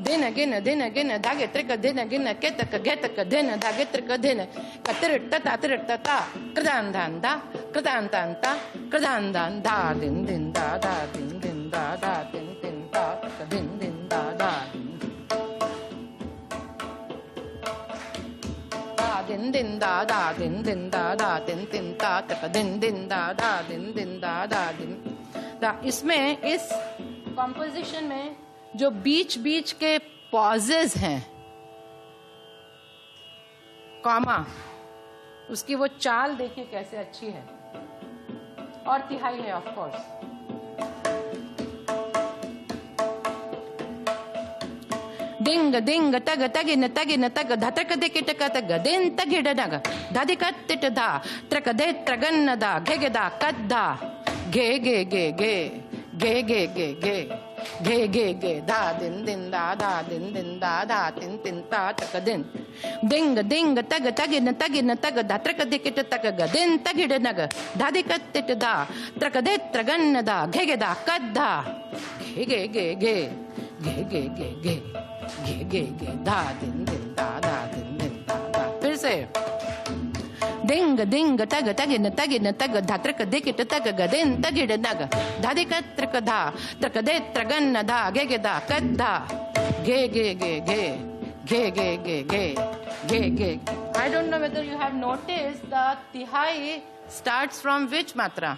S1: दिन गिन धागे त्रिक दिन गिन केतक गेतक दिन धागे त्रिक दिन कतिरिक्त तातिरिक्त ता कृदांधांधा कृदांतांता कृदांधान धा दिन दिन दा धा दिन दिन दा धा दिन दिन ता दिन दिन दा धा दिन दिन दा धा दिन दिन दा धा दिन दिन ता दिन दिन दा धा दिन दिन दा धा दिन। इसमें इस कॉम्पोजिशन में जो बीच बीच के पॉजेज हैं, कॉमा, उसकी वो चाल देखिए कैसे अच्छी है। और तिहाई है ऑफ कोर्स। दिंग दिंग तग तगिन तग धतक दिकिट कतग दिन तगिड नग धदि कत्तिट धा त्रक दे त्रगन्न दा घेगे दा कद्दा गे गे गे गे गे गे गे गे गे गे गे धा दिन दिन दा धा दिन दिन दा धा तिन तिन ता तक दिन दिंग दिंग तग तगिन तग धत्रक दिकिट तक दिन तगिड नग धदि कत्तिट धा त्रक दे त्रगन्न दा घेगे दा कद्दा गे गे गे गे गे गे गे गे गे गे गे धा दिन दिन दा धा दिन दिन दा धा। फिर से दिंग दिंग तग तगिन तग धात्रक दिकिट तक दिन तगिड नग धादि कत्रिक धा त्रक दे त्रगन्न धा गे दा कद्दा गे गे गे गे गे गे गे गे गे गे। I don't know whether you have noticed the tihai starts from which matra?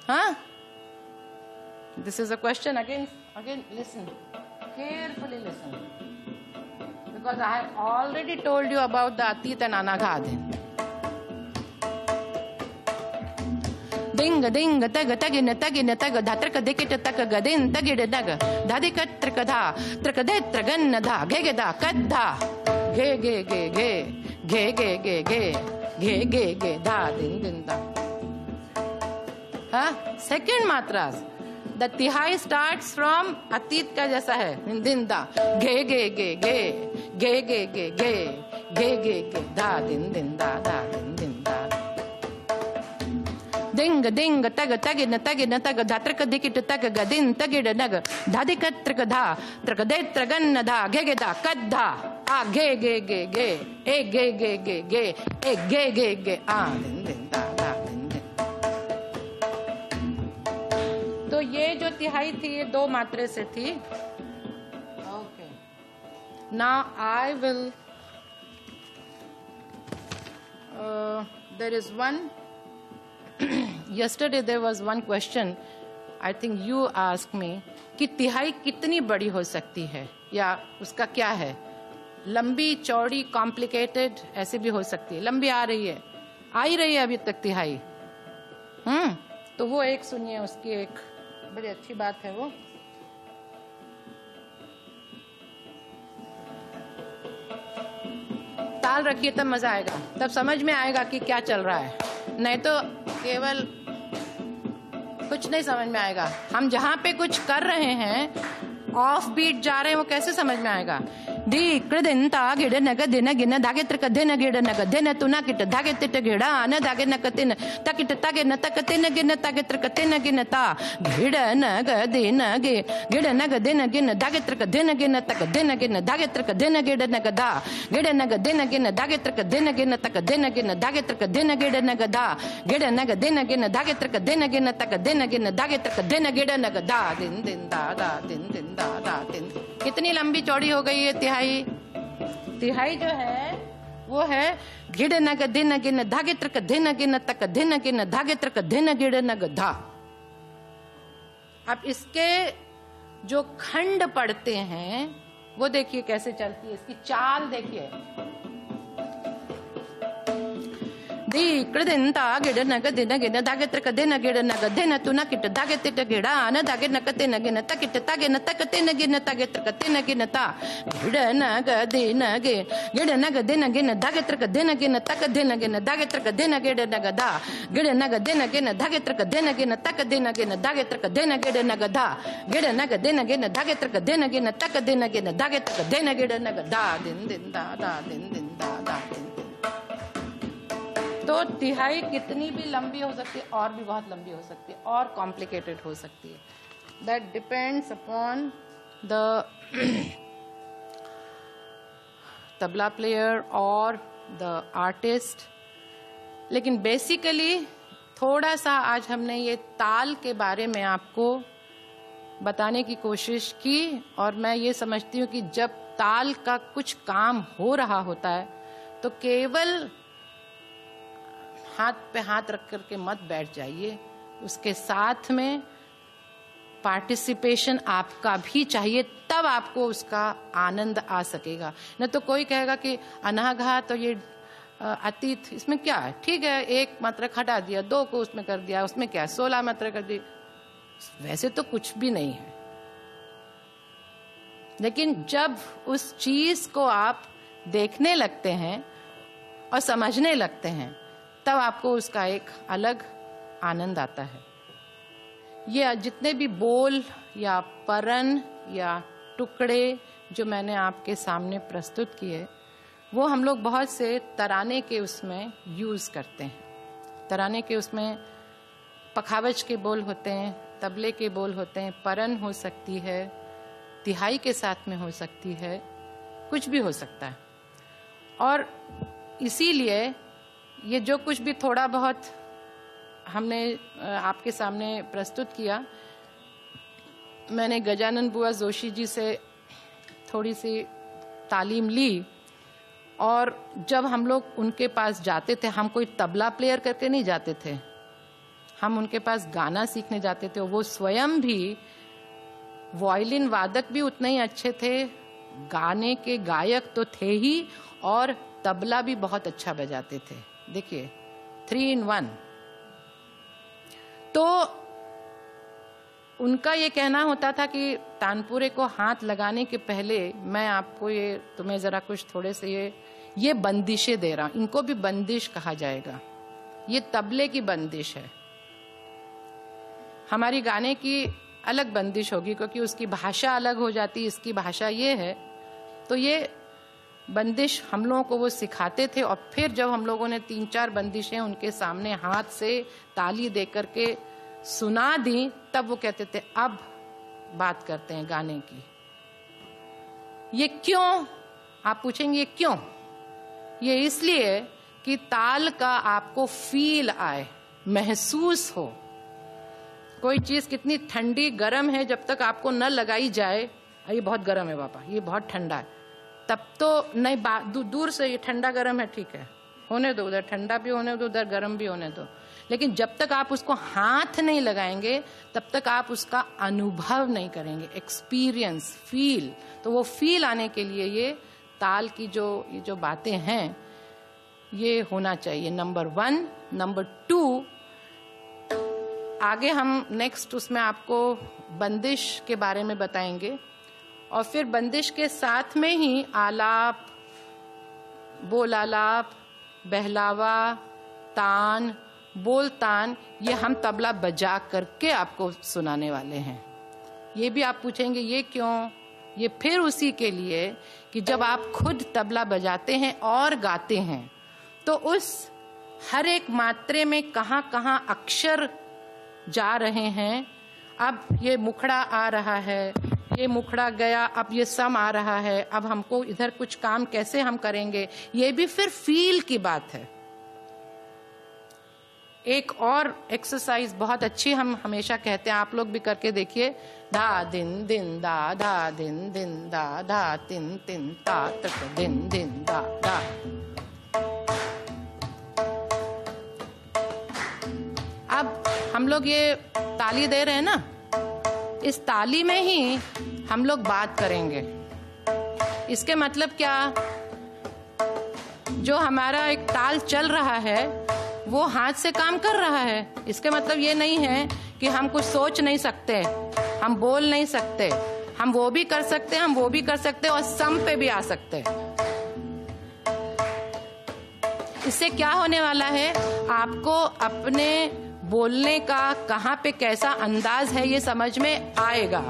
S1: Huh? This is a question again listen, carefully listen, because I have already told you about the Atit and Anaghad. Ding ding tag tagin tag dhatraka dikit tag gadin tagid nag dhadikat trikadha trikade tragan dha gegeda kadha ge ge ge ge ge ge ge ge ge ge ge dha din din da. Second matras, the tihai starts from atit ka jaisa hai, din da ge ge ge ge ge ge ge ge ge ge ge da din din da da din din da. Ding ding tag tagin tag dhatraka dikit tag gadin tagid nag dhadikat trikadha trikade tragan dha gegeda kadha a ge ge ge ge e ge ge ge ge e ge ge ge a din din da da din din. तो ये जो तिहाई थी ये दो मात्रे से थी. Okay. Now I will there is one yesterday there was one question I think you asked me कि तिहाई कितनी बड़ी हो सकती है या उसका क्या है, लंबी चौड़ी कॉम्प्लिकेटेड ऐसे भी हो सकती है. लंबी आ रही है अभी तक तिहाई. तो वो एक सुनिए, उसकी एक बड़ी अच्छी बात है. वो ताल रखिए तब मजा आएगा, तब समझ में आएगा कि क्या चल रहा है. नहीं तो केवल कुछ नहीं समझ में आएगा. हम जहाँ पे कुछ कर रहे हैं ऑफ बीट जा रहे हैं वो कैसे समझ में आएगा. दी कृदिन ता गिड़ नग दिन गिन धागे त्रिक दिन गिड़ नग दिन तुना किट धागे तिट गिड़ा न धागे नक तिन तकिट तागे न तक तिन गिन तागे त्रिक तिन गिन ता गिड़ नग दिन गे गिड़ नग दिन गिन धागे त्रिक दिन गिन तक दिन गिन धागे त्रिक दिन गिड़ नग दा गिड़ नग दिन गिन धागे त्रिक दिन गिन तक दिन गिन धागे त्रिक दिन गिड़ नग दा गिड़ नग दिन गिन धागे त्रिक दिन गिन तक दिन गिन धागे त्रिक दिन गिड़ नग दा दिन दिन दा दा दिन दिन दा दा दिन। कितनी लंबी चौड़ी हो गई है तिहाई? तिहाई जो है वो है गिड़ नग दिन गिन धागे त्रिक दिन गिन तक दिन गिन धागे त्रिक दिन गिड़ नग धा। अब इसके जो खंड पढ़ते हैं वो देखिए कैसे चलती है, इसकी चाल देखिए। दी कृदिन ता गिड़ नग दिन गिन धागे त्रिक दिन गिड़ नग दिन तुना किट धागे तिट गिड़ा न धागे नक तिन गिन तकिट तागे न तक तिन गिन तागे त्रिक तिन गिन ता गिड़ नग दिन गे गिड़ नग दिन गिन धागे त्रिक दिन गिन तक दिन गिन धागे त्रिक दिन गिड़ नग दा गिड़ नग दिन गिन धागे त्रिक दिन गिन तक दिन गिन धागे त्रिक दिन गिड़ नग दा गिड़ नग दिन गिन धागे त्रिक दिन गिन तक दिन गिन धागे त्रिक दिन गिड़ नग दा दिन दिन दा दा दिन दिन दा दा दिन। तो तिहाई कितनी भी लंबी हो सकती है और भी बहुत लंबी हो सकती है और कॉम्प्लिकेटेड हो सकती है। That depends upon the tabla player और द आर्टिस्ट। लेकिन बेसिकली थोड़ा सा आज हमने ये ताल के बारे में आपको बताने की कोशिश की और मैं ये समझती हूँ कि जब ताल का कुछ काम हो रहा होता है तो केवल हाथ पे हाथ रख करके मत बैठ जाइए, उसके साथ में पार्टिसिपेशन आपका भी चाहिए, तब आपको उसका आनंद आ सकेगा। न तो कोई कहेगा कि अनाघा तो ये अतीत, इसमें क्या है, ठीक है एक मात्रक हटा दिया, दो को उसमें कर दिया, उसमें क्या 16 मात्रा कर दी, वैसे तो कुछ भी नहीं है। लेकिन जब उस चीज को आप देखने लगते हैं और समझने लगते हैं तब आपको उसका एक अलग आनंद आता है। ये जितने भी बोल या परन या टुकड़े जो मैंने आपके सामने प्रस्तुत किए वो हम लोग बहुत से तराने के उसमें यूज करते हैं। तराने के उसमें पखावज के बोल होते हैं, तबले के बोल होते हैं, परन हो सकती है, तिहाई के साथ में हो सकती है, कुछ भी हो सकता है। और इसीलिए ये जो कुछ भी थोड़ा बहुत हमने आपके सामने प्रस्तुत किया, मैंने गजानन बुआ जोशी जी से थोड़ी सी तालीम ली और जब हम लोग उनके पास जाते थे, हम कोई तबला प्लेयर करके नहीं जाते थे, हम उनके पास गाना सीखने जाते थे। वो स्वयं भी वायलिन वादक भी उतने ही अच्छे थे, गाने के गायक तो थे ही और तबला भी बहुत अच्छा बजाते थे। देखिए 3 in 1। तो उनका ये कहना होता था कि तानपुरे को हाथ लगाने के पहले मैं आपको ये तुम्हें जरा कुछ थोड़े से ये बंदिशें दे रहा हूं। इनको भी बंदिश कहा जाएगा, ये तबले की बंदिश है। हमारी गाने की अलग बंदिश होगी क्योंकि उसकी भाषा अलग हो जाती, इसकी भाषा ये है। तो ये बंदिश हम लोगों को वो सिखाते थे और फिर जब हम लोगों ने 3-4 बंदिशें उनके सामने हाथ से ताली दे करके सुना दी तब वो कहते थे अब बात करते हैं गाने की। ये क्यों आप पूछेंगे, ये क्यों? ये इसलिए कि ताल का आपको फील आए, महसूस हो। कोई चीज कितनी ठंडी गर्म है जब तक आपको न लगाई जाए, ये बहुत गर्म है पापा, ये बहुत ठंडा है, तब तो नहीं, दूर से ये ठंडा गर्म है, ठीक है होने दो, उधर ठंडा भी होने दो, उधर गर्म भी होने दो। लेकिन जब तक आप उसको हाथ नहीं लगाएंगे तब तक आप उसका अनुभव नहीं करेंगे, एक्सपीरियंस, फील। तो वो फील आने के लिए ये ताल की ये जो बातें हैं ये होना चाहिए, नंबर 1। नंबर 2, आगे हम नेक्स्ट उसमें आपको बंदिश के बारे में बताएंगे और फिर बंदिश के साथ में ही आलाप, बोल आलाप, बहलावा, तान, बोल तान, ये हम तबला बजा करके आपको सुनाने वाले हैं। ये भी आप पूछेंगे ये क्यों, ये फिर उसी के लिए कि जब आप खुद तबला बजाते हैं और गाते हैं तो उस हर एक मात्रे में कहाँ कहाँ अक्षर जा रहे हैं। अब ये मुखड़ा आ रहा है, ये मुखड़ा गया, अब ये सम आ रहा है, अब हमको इधर कुछ काम कैसे हम करेंगे, ये भी फिर फील की बात है। एक और एक्सरसाइज बहुत अच्छी हम हमेशा कहते हैं, आप लोग भी करके देखिए। धा दिन दिन दा, धा दिन दिन दा, धा तिन तिन ता तक दिन दिन दा धा। अब हम लोग ये ताली दे रहे हैं ना, इस ताली में ही हम लोग बात करेंगे। इसके मतलब क्या, जो हमारा एक ताल चल रहा है वो हाथ से काम कर रहा है। इसके मतलब ये नहीं है कि हम कुछ सोच नहीं सकते, हम बोल नहीं सकते, हम वो भी कर सकते हैं, हम वो भी कर सकते हैं और सम पे भी आ सकते हैं। इससे क्या होने वाला है, आपको अपने बोलने का कहाँ पे कैसा अंदाज है ये समझ में आएगा।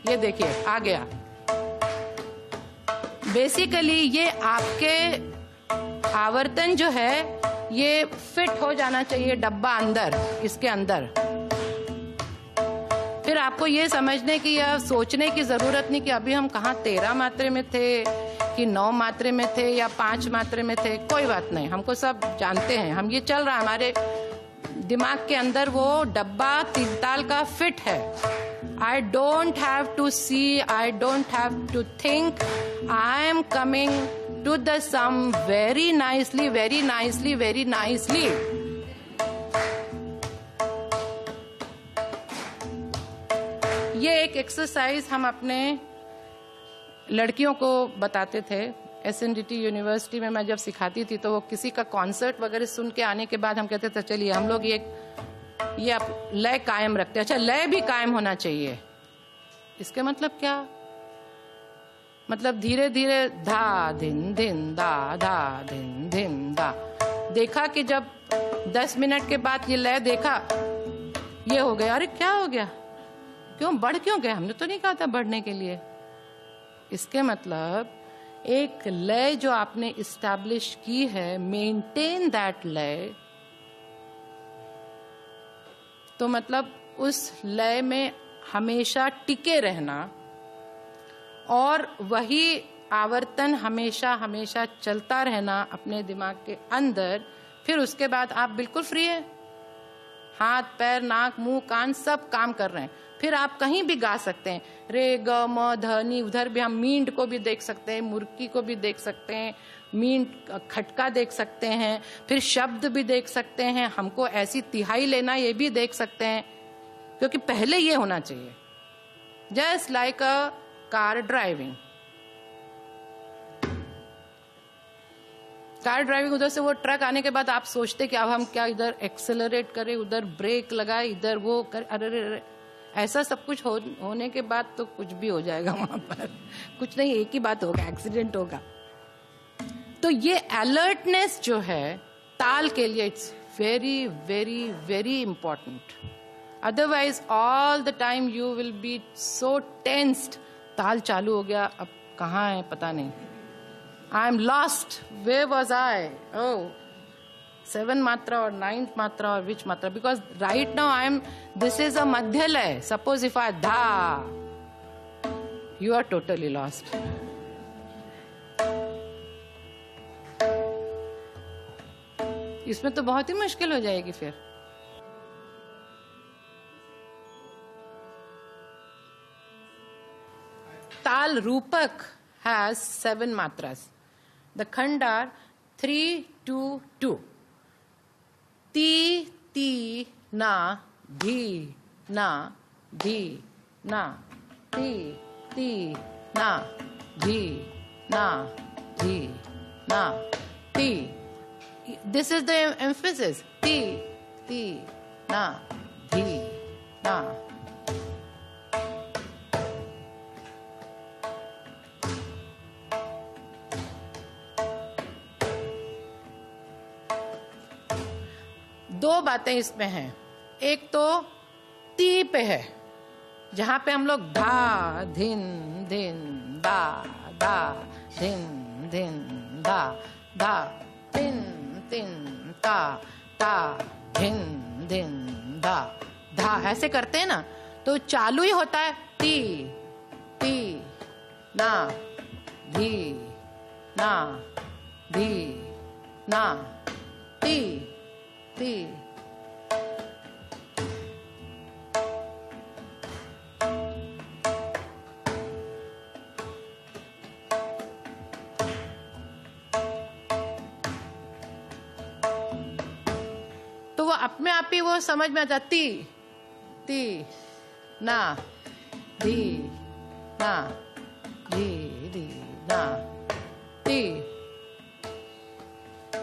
S1: ये देखिए आ गया। बेसिकली ये आपके आवर्तन जो है ये फिट हो जाना चाहिए डब्बा अंदर, इसके अंदर। फिर आपको ये समझने की या सोचने की जरूरत नहीं कि अभी हम कहाँ 13 मात्रे में थे कि 9 मात्रे में थे या 5 मात्रे में थे। कोई बात नहीं, हमको सब जानते हैं, हम ये चल रहा है, हमारे दिमाग के अंदर वो डब्बा तीन ताल का फिट है। I don't have to see, I don't have to think, I am coming to the sum very nicely, very nicely, very nicely. ये एक एक्सरसाइज हम अपने लड़कियों को बताते थे। SNDT यूनिवर्सिटी में मैं जब सिखाती थी तो वो किसी का कॉन्सर्ट वगैरह सुन के आने के बाद हम कहते थे चलिए हम लोग ये आप लय कायम रखते हैं। अच्छा, लय भी कायम होना चाहिए। इसके मतलब क्या, मतलब धीरे धीरे धा दिन दिन दा, धा दिन दिन दा। देखा कि जब 10 मिनट के बाद ये लय देखा, ये हो गया, अरे क्या हो गया, क्यों बढ़ क्यों गया, हमने तो नहीं कहा था बढ़ने के लिए। इसके मतलब एक लय जो आपने इस्टेब्लिश की है, मेंटेन दैट लय, तो मतलब उस लय में हमेशा टिके रहना और वही आवर्तन हमेशा हमेशा चलता रहना अपने दिमाग के अंदर। फिर उसके बाद आप बिल्कुल फ्री हैं, हाथ पैर नाक मुंह कान सब काम कर रहे हैं। फिर आप कहीं भी गा सकते हैं, रे ग म ध नी। उधर भी हम मींड को भी देख सकते हैं, मुर्की को भी देख सकते हैं, मींड खटका देख सकते हैं, फिर शब्द भी देख सकते हैं, हमको ऐसी तिहाई लेना ये भी देख सकते हैं। क्योंकि पहले ये होना चाहिए, just like a car driving. Car driving, उधर से वो ट्रक आने के बाद आप सोचते कि अब हम क्या इधर एक्सेलरेट करें, उधर ब्रेक लगाए, इधर वो कर, अरे ऐसा सब कुछ होने के बाद तो कुछ भी हो जाएगा वहां पर। कुछ नहीं, एक ही बात होगा, एक्सीडेंट होगा। तो ये अलर्टनेस जो है ताल के लिए, it's very very very important. Otherwise all the time you will be so tensed. ताल चालू हो गया, अब कहाँ है पता नहीं, I am lost, where was I, oh 7 मात्रा और 9th मात्रा और विच मात्रा, because right now I am, this is a madhya laya. Suppose if आई धा, यू आर टोटली लॉस्ट। इसमें तो बहुत ही मुश्किल हो जाएगी फिर। ताल रूपक has 7 matras. The khand are 3, 2, 2. Ti, ti, na, dhi, na, dhi, na, ti, ti, na, dhi, na, dhi, na, ti. This is the emphasis. Ti, ti, na, dhi, na. दो बातें इसमें हैं। एक तो ती पे है, जहां पे हम लोग धा धिन धिन धा धा धिन धिन धा धा तिन तिन ता ता धिन धिन धा धा। ऐसे करते हैं ना तो चालू ही होता है ती ती ना धी ना धी ना ती ती। तो वो अपने आप ही वो समझ में आ जाती ती ना धी ना धी धी ना ती।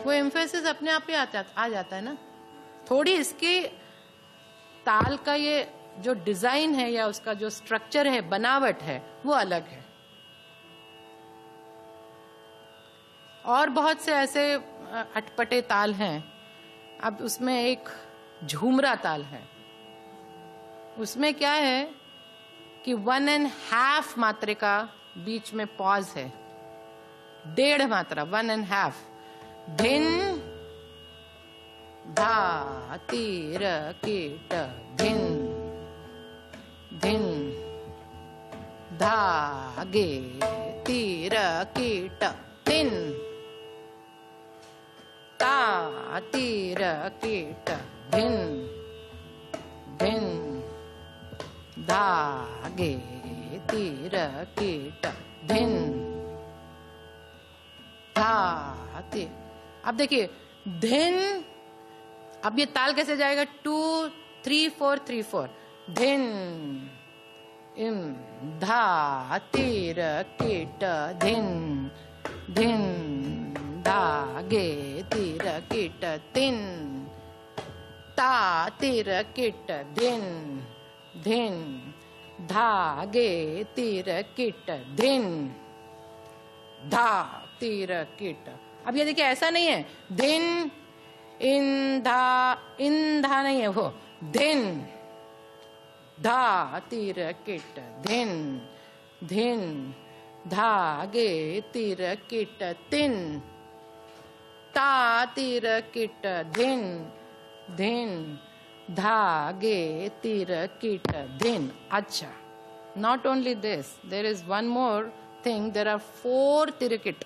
S1: वो एम्फेसिस अपने आप ही आ जाता है ना। थोड़ी इसकी ताल का ये जो डिजाइन है या उसका जो स्ट्रक्चर है, बनावट है, वो अलग है। और बहुत से ऐसे अटपटे ताल हैं। अब उसमें एक झूमरा ताल है। उसमें क्या है कि 1.5 मात्रे का बीच में पॉज है, 1.5 मात्रा 1.5। धिन धा तीर कीट धिन धिन धा गे तीर कीट तिन ता तीर कीट धिन धिन धा गे तीर कीट धिन धा तीर। अब देखिए धिन, अब ये ताल कैसे जाएगा 2 3 4 3 4। धिन इम धा तीर कीट धिन धिन धा गे तीर कीट तिन ता तीर कीट धिन धिन धा गे तीर कीट धिन धा तीर कीट। अब ये देखिए ऐसा नहीं है धिन इन धा नहीं है, वो धिन धा तीर कीट धिन धिन धा गे तीर कीट तिन ता तीर कीट धिन धिन धा गे तीर कीट धिन। अच्छा, not only this, there is one more thing. There are 4 tirikit.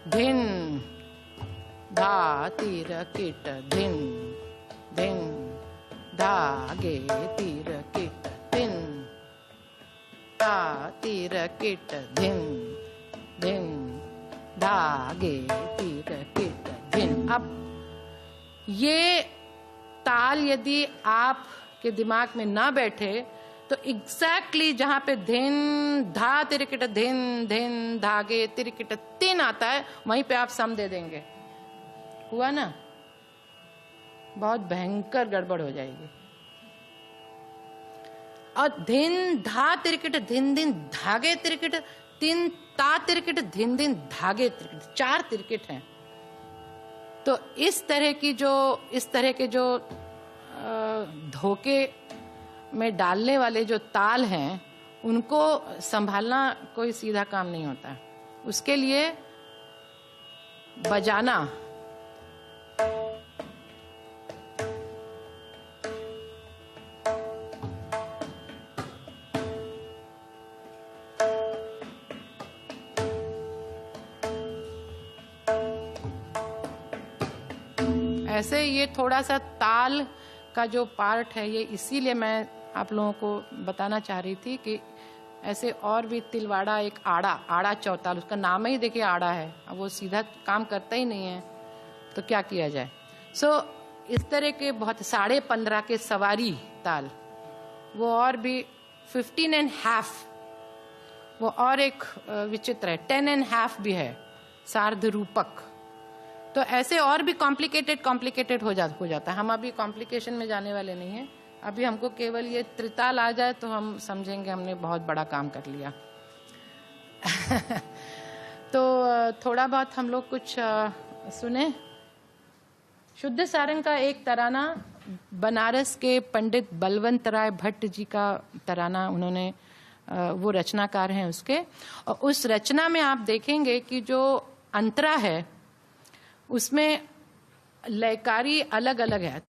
S1: धिन धा तीर कीट धिन धिन धा गे तीर कीट तिन ता तीर कीट धिन धिन धा गे तीर कीट धिन। अब ये ताल यदि आपके दिमाग में ना बैठे तो एग्जैक्टली जहां पे धिन धा तिरकिट धिन धिन धागे तिरकिट तिन आता है, वहीं पे आप सम दे देंगे। हुआ ना? बहुत भयंकर गड़बड़ हो जाएगी। और धिन धा तिरकिट धिन धिन धागे तिरकिट तिन ता तिरकिट धिन धिन धागे तिरकिट, 4 तिरकिट हैं। तो इस तरह के जो धोखे में डालने वाले जो ताल हैं, उनको संभालना कोई सीधा काम नहीं होता। उसके लिए बजाना, ऐसे ये थोड़ा सा ताल का जो पार्ट है, ये इसीलिए मैं आप लोगों को बताना चाह रही थी कि ऐसे और भी तिलवाड़ा, एक आड़ा चौताल, उसका नाम ही देखिए आड़ा है। अब वो सीधा काम करता ही नहीं है, तो क्या किया जाए। इस तरह के बहुत 15.5 के सवारी ताल, वो और भी 15.5, वो और एक विचित्र है, 10.5 भी है, सार्ध रूपक। तो ऐसे और भी कॉम्प्लिकेटेड हो जाता है। हम अभी कॉम्प्लिकेशन में जाने वाले नहीं हैं। अभी हमको केवल ये त्रिताल आ जाए तो हम समझेंगे हमने बहुत बड़ा काम कर लिया। तो थोड़ा बहुत हम लोग कुछ सुने। शुद्ध सारंग का एक तराना, बनारस के पंडित बलवंत राय भट्ट जी का तराना उन्होंने वो रचनाकार हैं उसके। और उस रचना में आप देखेंगे कि जो अंतरा है उसमें लयकारी अलग अलग है।